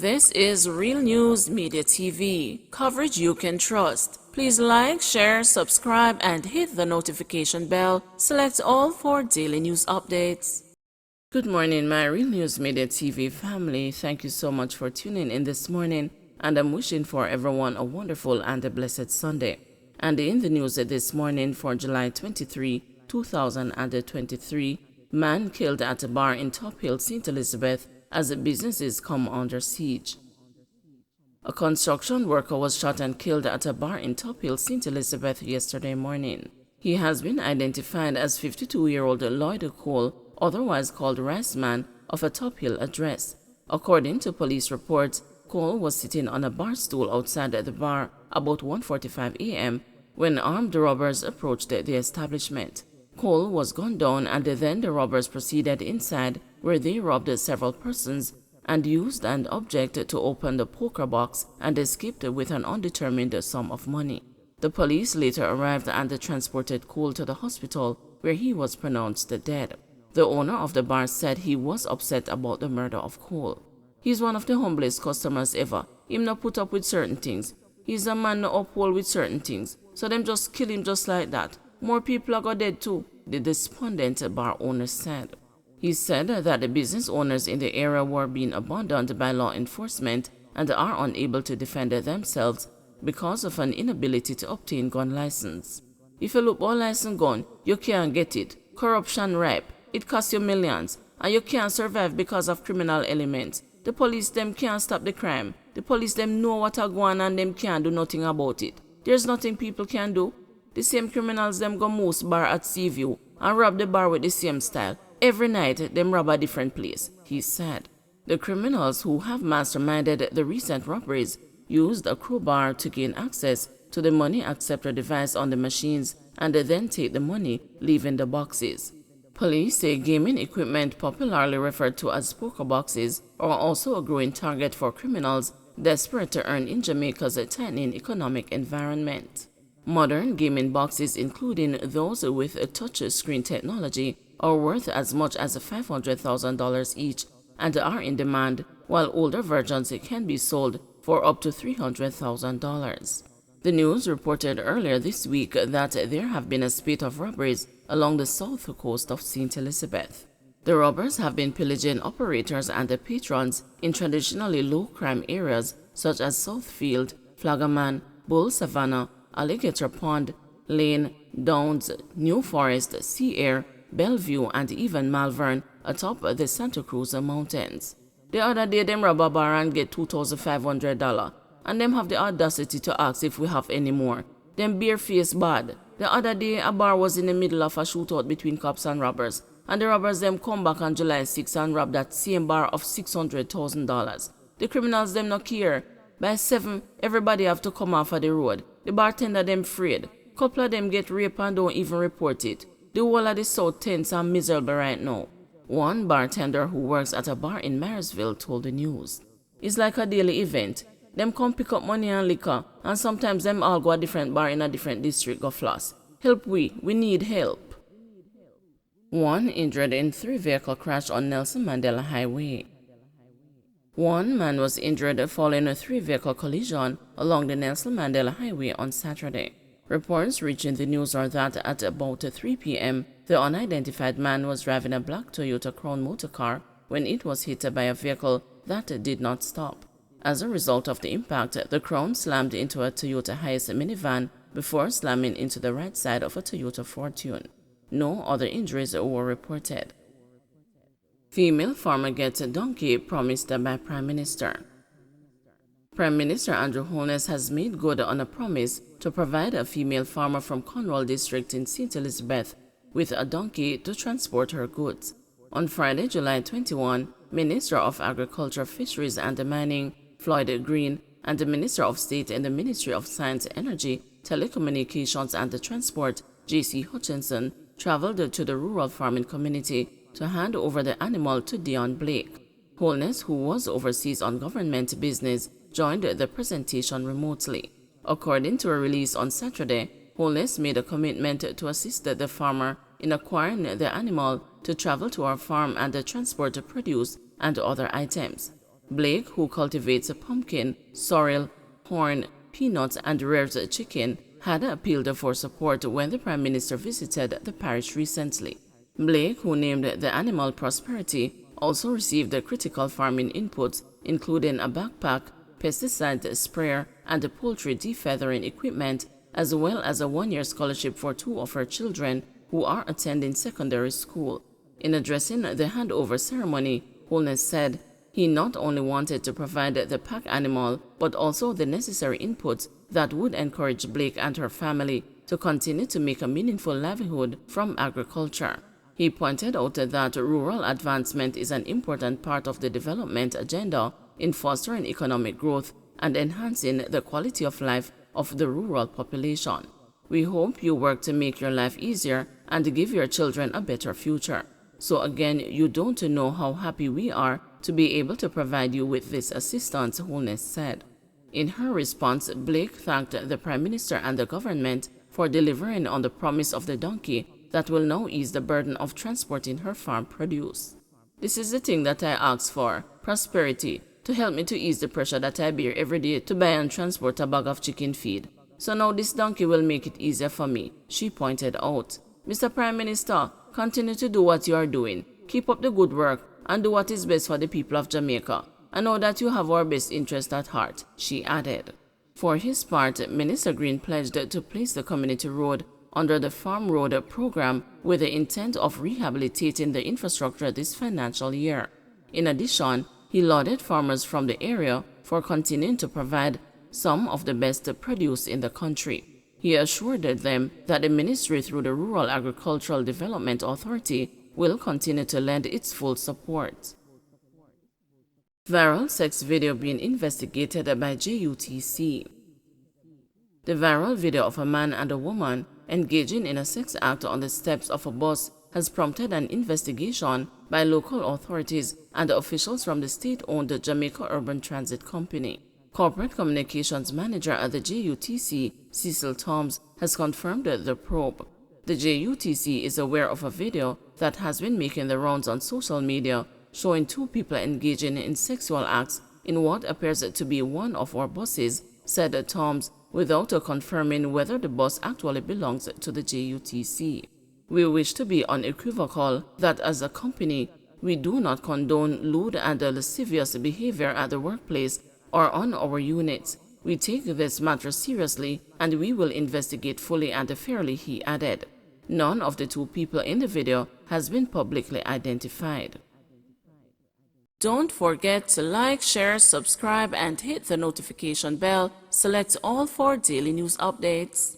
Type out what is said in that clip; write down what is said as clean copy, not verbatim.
This is Real News Media TV, coverage you can trust. Please like, share, subscribe, and hit the notification bell. Select all for daily news updates. Good morning, my Real News Media TV family. Thank you so much for tuning in this morning, and I'm wishing for everyone a wonderful and a blessed Sunday. And in the news this morning for July 23, 2023, man killed at a bar in Top Hill, St. Elizabeth, as businesses come under siege. A construction worker was shot and killed at a bar in Top Hill, St. Elizabeth yesterday morning. He has been identified as 52-year-old Lloyd Cole, otherwise called Rice Man, of a Top Hill address. According to police reports, Cole was sitting on a bar stool outside the bar about 1:45 a.m. when armed robbers approached the establishment. Cole was gunned down, and then the robbers proceeded inside, where they robbed several persons and used an object to open the poker box and escaped with an undetermined sum of money. The police later arrived and transported Cole to the hospital, where he was pronounced dead. The owner of the bar said he was upset about the murder of Cole. He's one of the humblest customers ever. Him not put up with certain things. He's a man not uphold with certain things. So them just kill him just like that. More people are got dead too, the despondent bar owner said. He said that the business owners in the area were being abandoned by law enforcement and are unable to defend themselves because of an inability to obtain gun license. If you look for a license gun, you can't get it. Corruption ripe. It costs you millions, and you can't survive because of criminal elements. The police them can't stop the crime. The police them know what are going on and them can't do nothing about it. There's nothing people can do. The same criminals them go most bar at Seaview and rob the bar with the same style. Every night them rob a different place, he said. The criminals who have masterminded the recent robberies used a crowbar to gain access to the money acceptor device on the machines and then take the money, leaving the boxes. Police say gaming equipment, popularly referred to as poker boxes, are also a growing target for criminals desperate to earn in Jamaica's tightening economic environment. Modern gaming boxes, including those with touch screen technology, are worth as much as $500,000 each and are in demand, while older versions can be sold for up to $300,000. The news reported earlier this week that there have been a spate of robberies along the south coast of St. Elizabeth. The robbers have been pillaging operators and the patrons in traditionally low-crime areas such as Southfield, Flaggerman, Bull Savannah, Alligator Pond, Lane, Downs, New Forest, Sea Air, Bellevue, and even Malvern atop the Santa Cruz Mountains. The other day, them rob a bar and get $2,500, and them have the audacity to ask if we have any more. Them bare-faced bad. The other day, a bar was in the middle of a shootout between cops and robbers, and the robbers them come back on July 6 and rob that same bar of $600,000. The criminals them not care. By 7, everybody have to come off of the road. The bartender them afraid. Couple of them get raped and don't even report it. The whole of the South tense and miserable right now. One bartender who works at a bar in Marysville told the news. It's like a daily event. Them come pick up money and liquor, and sometimes them all go a different bar in a different district go floss. Help we need help. One injured in 3-vehicle crash on Nelson Mandela Highway. One man was injured following a 3-vehicle collision along the Nelson Mandela Highway on Saturday. Reports reaching the news are that at about 3 p.m., the unidentified man was driving a black Toyota Crown motor car when it was hit by a vehicle that did not stop. As a result of the impact, the Crown slammed into a Toyota Hiace minivan before slamming into the right side of a Toyota Fortune. No other injuries were reported. Female farmer gets a donkey promised by Prime Minister. Prime Minister Andrew Holness has made good on a promise to provide a female farmer from Conroe District in St. Elizabeth with a donkey to transport her goods. On Friday, July 21, Minister of Agriculture, Fisheries and Mining, Floyd Green, and the Minister of State in the Ministry of Science, Energy, Telecommunications and Transport, J.C. Hutchinson, traveled to the rural farming community to hand over the animal to Dion Blake. Holness, who was overseas on government business, joined the presentation remotely. According to a release on Saturday, Holness made a commitment to assist the farmer in acquiring the animal to travel to our farm and transport the produce and other items. Blake, who cultivates pumpkin, sorrel, corn, peanuts, and rears chicken, had appealed for support when the Prime Minister visited the parish recently. Blake, who named the animal Prosperity, also received critical farming inputs, including a backpack, pesticide sprayer, and poultry defeathering equipment, as well as a one-year scholarship for 2 of her children who are attending secondary school. In addressing the handover ceremony, Holness said he not only wanted to provide the pack animal, but also the necessary inputs that would encourage Blake and her family to continue to make a meaningful livelihood from agriculture. He pointed out that rural advancement is an important part of the development agenda in fostering economic growth and enhancing the quality of life of the rural population. We hope you work to make your life easier and give your children a better future. So again, you don't know how happy we are to be able to provide you with this assistance, Holness said. In her response, Blake thanked the Prime Minister and the government for delivering on the promise of the donkey that will now ease the burden of transporting her farm produce. This is the thing that I asked for, prosperity, to help me to ease the pressure that I bear every day to buy and transport a bag of chicken feed. So now this donkey will make it easier for me, she pointed out. Mr. Prime Minister, continue to do what you are doing. Keep up the good work and do what is best for the people of Jamaica. I know that you have our best interest at heart, she added. For his part, Minister Green pledged to place the community road under the Farm Road program with the intent of rehabilitating the infrastructure this financial year. In addition, he lauded farmers from the area for continuing to provide some of the best produce in the country. He assured them that the ministry through the Rural Agricultural Development Authority will continue to lend its full support. Viral sex video being investigated by JUTC. The viral video of a man and a woman engaging in a sex act on the steps of a bus has prompted an investigation by local authorities and officials from the state-owned Jamaica Urban Transit Company. Corporate Communications Manager at the JUTC, Cecil Toms, has confirmed the probe. The JUTC is aware of a video that has been making the rounds on social media showing 2 people engaging in sexual acts in what appears to be one of our buses, said Toms, without confirming whether the bus actually belongs to the JUTC. We wish to be unequivocal that as a company, we do not condone lewd and lascivious behavior at the workplace or on our units. We take this matter seriously and we will investigate fully and fairly, he added. None of the 2 people in the video has been publicly identified. Don't forget to like, share, subscribe, and hit the notification bell. Select all for daily news updates.